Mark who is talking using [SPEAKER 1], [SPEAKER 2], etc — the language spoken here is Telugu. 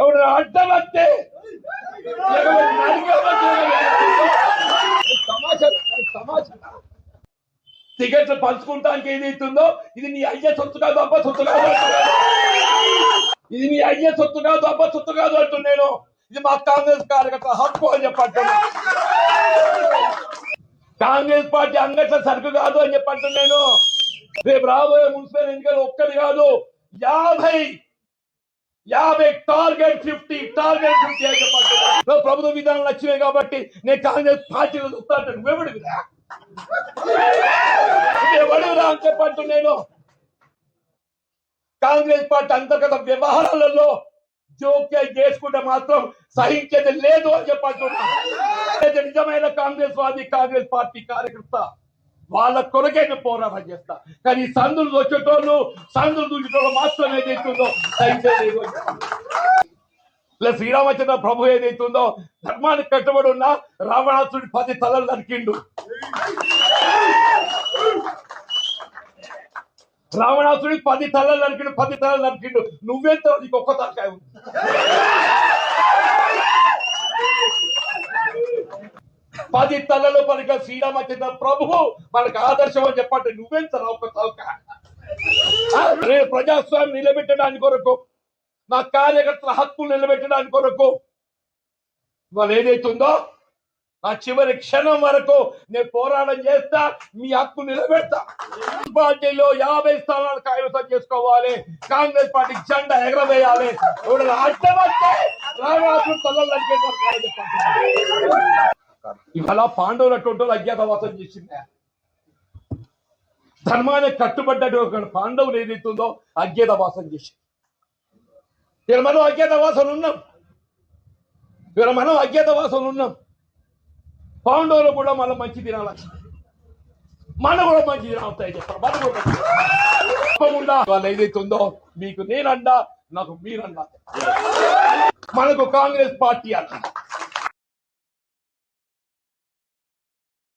[SPEAKER 1] ఎవడు అడ్డం వస్తే టికెట్లు పంచుకుంటానికి ఏదైతుందో ఇది నీ అయ్యే సొత్తు కాదు, అబ్బ సొత్తు కాదు. ఇది నీ అయ్యే సొత్తు కాదు, అబ్బ సొత్తు కాదు అంటున్నాను. ఇది మా కాంగ్రెస్ కార్యకర్త హక్కు అని చెప్పంటున్నా. కాంగ్రెస్ పార్టీ అంగట్ల సరుకు కాదు అని చెప్పంటున్నాను. రేపు రాబోయే మున్సిపల్ ఎన్నికలు ఒక్కటి కాదు, 50 టార్గెట్ 50 అని చెప్పంటున్నా. ప్రభుత్వ విధానాలు వచ్చినాయి కాబట్టి నేను కాంగ్రెస్ పార్టీలో చూస్తాను. నువ్వెవడివిరా అని చెప్పంటున్నాను. కాంగ్రెస్ పార్టీ అంతర్గత వ్యవహారాలలో జోక్యం చేసుకుంటే మాత్రం సహించేది లేదు అని చెప్పంటున్నా. నిజమైన కాంగ్రెస్ వాది, కాంగ్రెస్ పార్టీ కార్యకర్త వాళ్ళ కొరకే పోరాటం చేస్తా. కానీ సందులు వచ్చేటోళ్ళు, సందులు దూచేటోళ్ళు మాత్రం ఏదైతుందో సహించేది. శ్రీరామచంద్ర ప్రభు ఏదైతుందో ధర్మానికి కట్టుబడి ఉన్న రావణాసుడి 10 తలలు నరికిండు. రావణాసుడి 10 తలలు నరికిండు. నువ్వెంత నీకు ఒక్క తలకాయ ఉంది. పది తలలో పలిక శ్రీరామచంద్ర ప్రభువు మనకు ఆదర్శం అని చెప్పండి. నువ్వెంత ఒక్క తలకాయ. ప్రజాస్వామ్యం నిలబెట్టడానికి కొరకు, నా కార్యకర్తల హక్కులు నిలబెట్టడానికి కొరకు వాళ్ళు ఏదైతుందో నా చివరి క్షణం వరకు నేను పోరాటం చేస్తా. మీ హక్కు నిలబెడతా. పార్టీలో 50 స్థానాలు కైవసం చేసుకోవాలి. కాంగ్రెస్ పార్టీ జెండా ఎగరవేయాలి. అడ్డమంటే ఇవాళ పాండవులు అటువంటి అజ్ఞాతవాసం చేసింది. ధర్మానికి కట్టుబడ్డటువంటి పాండవులు ఏదైతుందో అజ్ఞాతవాసం చేసింది. ఇక్కడ మనం అజ్ఞాతవాసం ఉన్నాం. పాండవులు కూడా మళ్ళీ మంచి దినాలు మన కూడా మంచి దినాలు వస్తాయి చెప్పారు. మన కూడా తప్పకుండా వాళ్ళు ఏదైతుందో మీకు నేనండా, నాకు మీరన్నా. మనకు కాంగ్రెస్ పార్టీ అన్న